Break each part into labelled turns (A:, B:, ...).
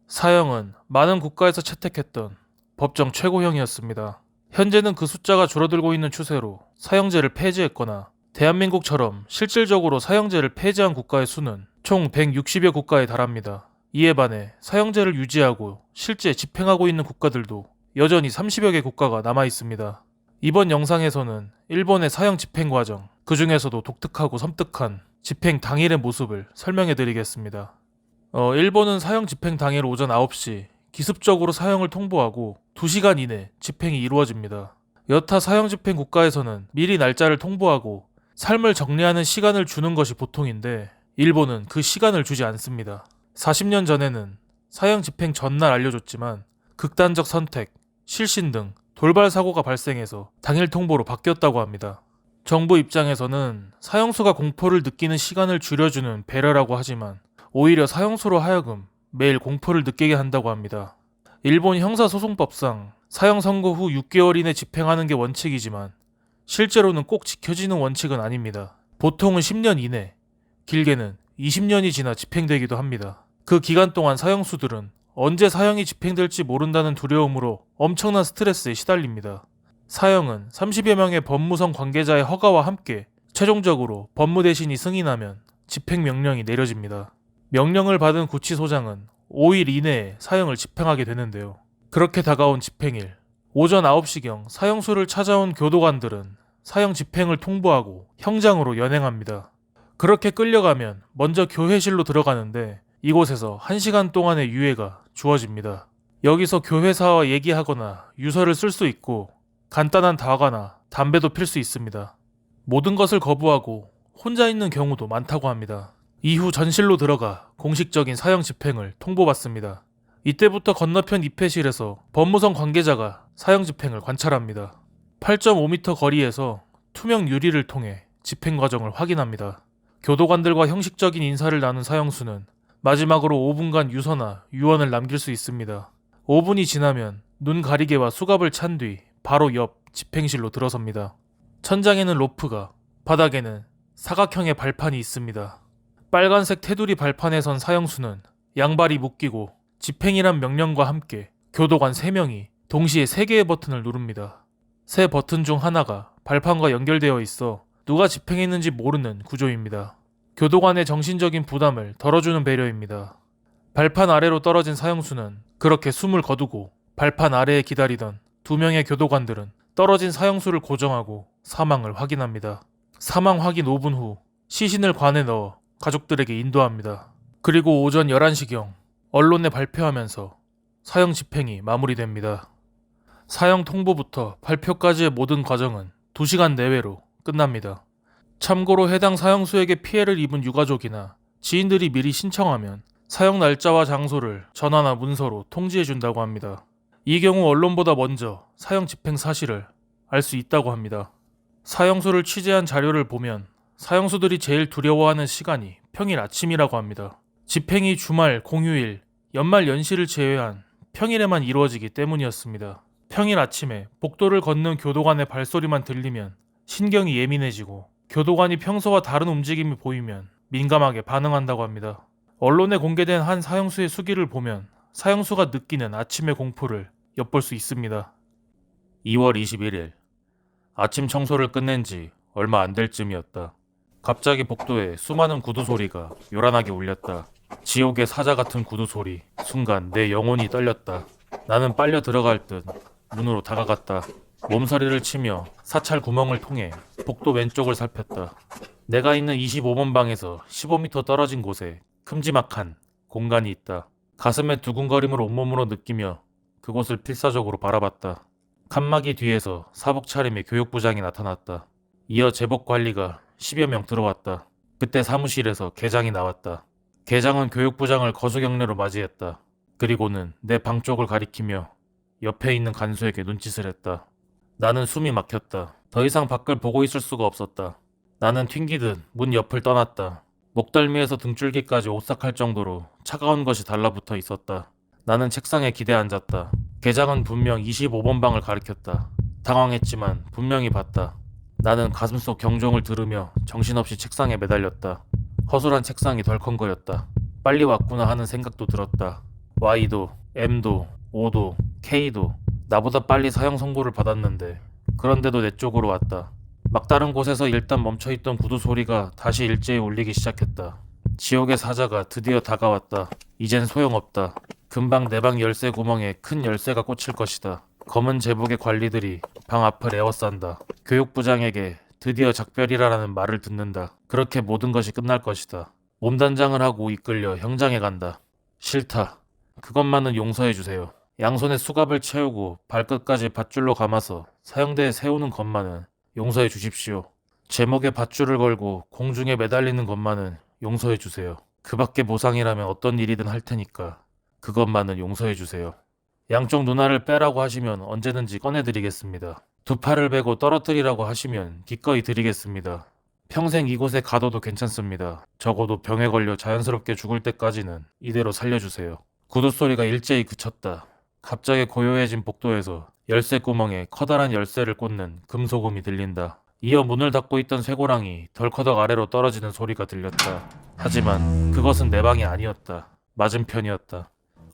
A: 사형은 많은 국가에서 채택했던 법정 최고형이었습니다. 현재는 그 숫자가 줄어들고 있는 추세로 사형제를 폐지했거나 대한민국처럼 실질적으로 사형제를 폐지한 국가의 수는 총 160여 국가에 달합니다. 이에 반해 사형제를 유지하고 실제 집행하고 있는 국가들도 여전히 30여 개 국가가 남아 있습니다. 이번 영상에서는 일본의 사형 집행 과정, 그 중에서도 독특하고 섬뜩한 집행 당일의 모습을 설명해 드리겠습니다. 일본은 사형 집행 당일 오전 9시 기습적으로 사형을 통보하고 2시간 이내 집행이 이루어집니다. 여타 사형 집행 국가에서는 미리 날짜를 통보하고 삶을 정리하는 시간을 주는 것이 보통인데 일본은 그 시간을 주지 않습니다. 40년 전에는 사형 집행 전날 알려줬지만 극단적 선택, 실신 등 돌발 사고가 발생해서 당일 통보로 바뀌었다고 합니다. 정부 입장에서는 사형수가 공포를 느끼는 시간을 줄여주는 배려라고 하지만 오히려 사형수로 하여금 매일 공포를 느끼게 한다고 합니다. 일본 형사소송법상 사형 선고 후 6개월 이내 집행하는 게 원칙이지만 실제로는 꼭 지켜지는 원칙은 아닙니다. 보통은 10년 이내, 길게는 20년이 지나 집행되기도 합니다. 그 기간 동안 사형수들은 언제 사형이 집행될지 모른다는 두려움으로 엄청난 스트레스에 시달립니다. 사형은 30여 명의 법무성 관계자의 허가와 함께 최종적으로 법무대신이 승인하면 집행명령이 내려집니다. 명령을 받은 구치소장은 5일 이내에 사형을 집행하게 되는데요. 그렇게 다가온 집행일, 오전 9시경 사형소를 찾아온 교도관들은 사형 집행을 통보하고 형장으로 연행합니다. 그렇게 끌려가면 먼저 교회실로 들어가는데 이곳에서 1시간 동안의 유예가 주어집니다. 여기서 교회사와 얘기하거나 유서를 쓸 수 있고 간단한 다과나 담배도 필 수 있습니다. 모든 것을 거부하고 혼자 있는 경우도 많다고 합니다. 이후 전실로 들어가 공식적인 사형 집행을 통보받습니다. 이때부터 건너편 입회실에서 법무성 관계자가 사형 집행을 관찰합니다. 8.5m 거리에서 투명 유리를 통해 집행 과정을 확인합니다. 교도관들과 형식적인 인사를 나눈 사형수는 마지막으로 5분간 유서나 유언을 남길 수 있습니다. 5분이 지나면 눈 가리개와 수갑을 찬 뒤 바로 옆 집행실로 들어섭니다. 천장에는 로프가, 바닥에는 사각형의 발판이 있습니다. 빨간색 테두리 발판에 선 사형수는 양발이 묶이고 집행이란 명령과 함께 교도관 3명이 동시에 3개의 버튼을 누릅니다. 세 버튼 중 하나가 발판과 연결되어 있어 누가 집행했는지 모르는 구조입니다. 교도관의 정신적인 부담을 덜어주는 배려입니다. 발판 아래로 떨어진 사형수는 그렇게 숨을 거두고 발판 아래에 기다리던 2명의 교도관들은 떨어진 사형수를 고정하고 사망을 확인합니다. 사망 확인 5분 후 시신을 관에 넣어 가족들에게 인도합니다. 그리고 오전 11시경 언론에 발표하면서 사형 집행이 마무리됩니다. 사형 통보부터 발표까지의 모든 과정은 2시간 내외로 끝납니다. 참고로 해당 사형수에게 피해를 입은 유가족이나 지인들이 미리 신청하면 사형 날짜와 장소를 전화나 문서로 통지해준다고 합니다. 이 경우 언론보다 먼저 사형 집행 사실을 알 수 있다고 합니다. 사형수를 취재한 자료를 보면 사형수들이 제일 두려워하는 시간이 평일 아침이라고 합니다. 집행이 주말, 공휴일, 연말 연시를 제외한 평일에만 이루어지기 때문이었습니다. 평일 아침에 복도를 걷는 교도관의 발소리만 들리면 신경이 예민해지고 교도관이 평소와 다른 움직임이 보이면 민감하게 반응한다고 합니다. 언론에 공개된 한 사형수의 수기를 보면 사형수가 느끼는 아침의 공포를 엿볼 수 있습니다. 2월 21일 아침 청소를 끝낸 지 얼마 안 될 쯤이었다. 갑자기 복도에 수많은 구두 소리가 요란하게 울렸다. 지옥의 사자 같은 구두 소리. 순간 내 영혼이 떨렸다. 나는 빨려 들어갈 듯 문으로 다가갔다. 몸서리를 치며 사찰 구멍을 통해 복도 왼쪽을 살폈다. 내가 있는 25번 방에서 15m 떨어진 곳에 큼지막한 공간이 있다. 가슴에 두근거림을 온몸으로 느끼며 그곳을 필사적으로 바라봤다. 칸막이 뒤에서 사복 차림의 교육부장이 나타났다. 이어 제복관리가 10여 명 들어왔다. 그때 사무실에서 계장이 나왔다. 계장은 교육부장을 거수경례로 맞이했다. 그리고는 내 방 쪽을 가리키며 옆에 있는 간수에게 눈짓을 했다. 나는 숨이 막혔다. 더 이상 밖을 보고 있을 수가 없었다. 나는 튕기듯 문 옆을 떠났다. 목덜미에서 등줄기까지 오싹할 정도로 차가운 것이 달라붙어 있었다. 나는 책상에 기대 앉았다. 계장은 분명 25번 방을 가리켰다. 당황했지만 분명히 봤다. 나는 가슴속 경종을 들으며 정신없이 책상에 매달렸다. 허술한 책상이 덜컹거렸다. 빨리 왔구나 하는 생각도 들었다. Y도, M도, O도, K도 나보다 빨리 사형 선고를 받았는데 그런데도 내 쪽으로 왔다. 막다른 곳에서 일단 멈춰있던 구두 소리가 다시 일제히 울리기 시작했다. 지옥의 사자가 드디어 다가왔다. 이젠 소용없다. 금방 내 방 열쇠 구멍에 큰 열쇠가 꽂힐 것이다. 검은 제복의 관리들이 방 앞을 에워싼다. 교육부장에게 드디어 작별이라는 말을 듣는다. 그렇게 모든 것이 끝날 것이다. 몸단장을 하고 이끌려 형장에 간다. 싫다. 그것만은 용서해주세요. 양손에 수갑을 채우고 발끝까지 밧줄로 감아서 사형대에 세우는 것만은 용서해 주십시오. 제목에 밧줄을 걸고 공중에 매달리는 것만은 용서해 주세요. 그 밖에 보상이라면 어떤 일이든 할 테니까 그것만은 용서해 주세요. 양쪽 눈알을 빼라고 하시면 언제든지 꺼내드리겠습니다. 두 팔을 베고 떨어뜨리라고 하시면 기꺼이 드리겠습니다. 평생 이곳에 가둬도 괜찮습니다. 적어도 병에 걸려 자연스럽게 죽을 때까지는 이대로 살려주세요. 구두 소리가 일제히 그쳤다. 갑자기 고요해진 복도에서 열쇠 구멍에 커다란 열쇠를 꽂는 금소금이 들린다. 이어 문을 닫고 있던 쇠고랑이 덜커덕 아래로 떨어지는 소리가 들렸다. 하지만 그것은 내 방이 아니었다. 맞은편이었다.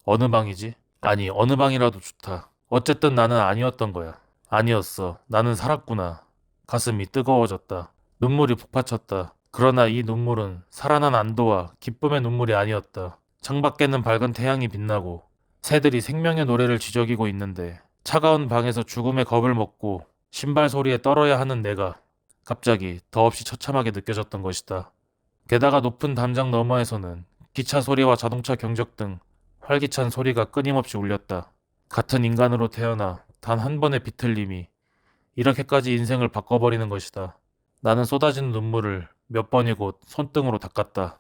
A: 어느 방이지? 아니, 어느 방이라도 좋다. 어쨌든 나는 아니었던 거야. 아니었어. 나는 살았구나. 가슴이 뜨거워졌다. 눈물이 북받쳤다. 그러나 이 눈물은 살아난 안도와 기쁨의 눈물이 아니었다. 창밖에는 밝은 태양이 빛나고 새들이 생명의 노래를 지저귀고 있는데 차가운 방에서 죽음의 겁을 먹고 신발 소리에 떨어야 하는 내가 갑자기 더없이 처참하게 느껴졌던 것이다. 게다가 높은 담장 너머에서는 기차 소리와 자동차 경적 등 활기찬 소리가 끊임없이 울렸다. 같은 인간으로 태어나 단 한 번의 비틀림이 이렇게까지 인생을 바꿔버리는 것이다. 나는 쏟아진 눈물을 몇 번이고 손등으로 닦았다.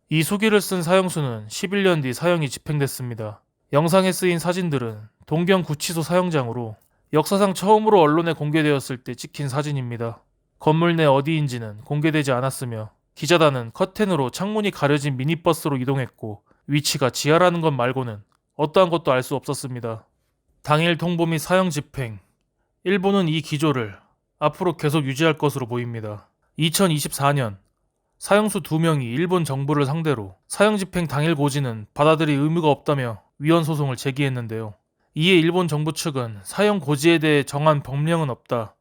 A: 이 수기를 쓴 사형수는 11년 뒤 사형이 집행됐습니다. 영상에 쓰인 사진들은 동경구치소 사형장으로 역사상 처음으로 언론에 공개되었을 때 찍힌 사진입니다. 건물 내 어디인지는 공개되지 않았으며 기자단은 커튼으로 창문이 가려진 미니버스로 이동했고 위치가 지하라는 것 말고는 어떠한 것도 알 수 없었습니다. 당일 통보 및 사형 집행. 일본은 이 기조를 앞으로 계속 유지할 것으로 보입니다. 2024년 사형수 2명이 일본 정부를 상대로 사형 집행 당일 고지는 받아들일 의무가 없다며 위헌 소송을 제기했는데요. 이에 일본 정부 측은 사형 고지에 대해 정한 법령은 없다.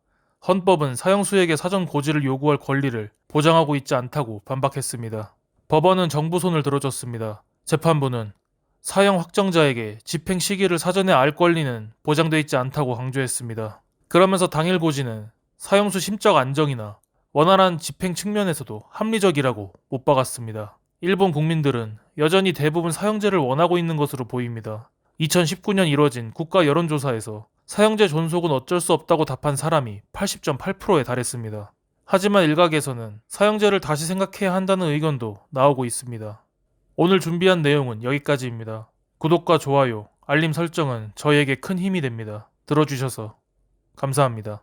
A: 헌법은 사형수에게 사전 고지를 요구할 권리를 보장하고 있지 않다고 반박했습니다. 법원은 정부 손을 들어줬습니다. 재판부는 사형 확정자에게 집행 시기를 사전에 알 권리는 보장돼 있지 않다고 강조했습니다. 그러면서 당일 고지는 사형수 심적 안정이나 원활한 집행 측면에서도 합리적이라고 못 박았습니다. 일본 국민들은 여전히 대부분 사형제를 원하고 있는 것으로 보입니다. 2019년 이뤄진 국가 여론조사에서 사형제 존속은 어쩔 수 없다고 답한 사람이 80.8%에 달했습니다. 하지만 일각에서는 사형제를 다시 생각해야 한다는 의견도 나오고 있습니다. 오늘 준비한 내용은 여기까지입니다. 구독과 좋아요, 알림 설정은 저희에게 큰 힘이 됩니다. 들어주셔서 감사합니다.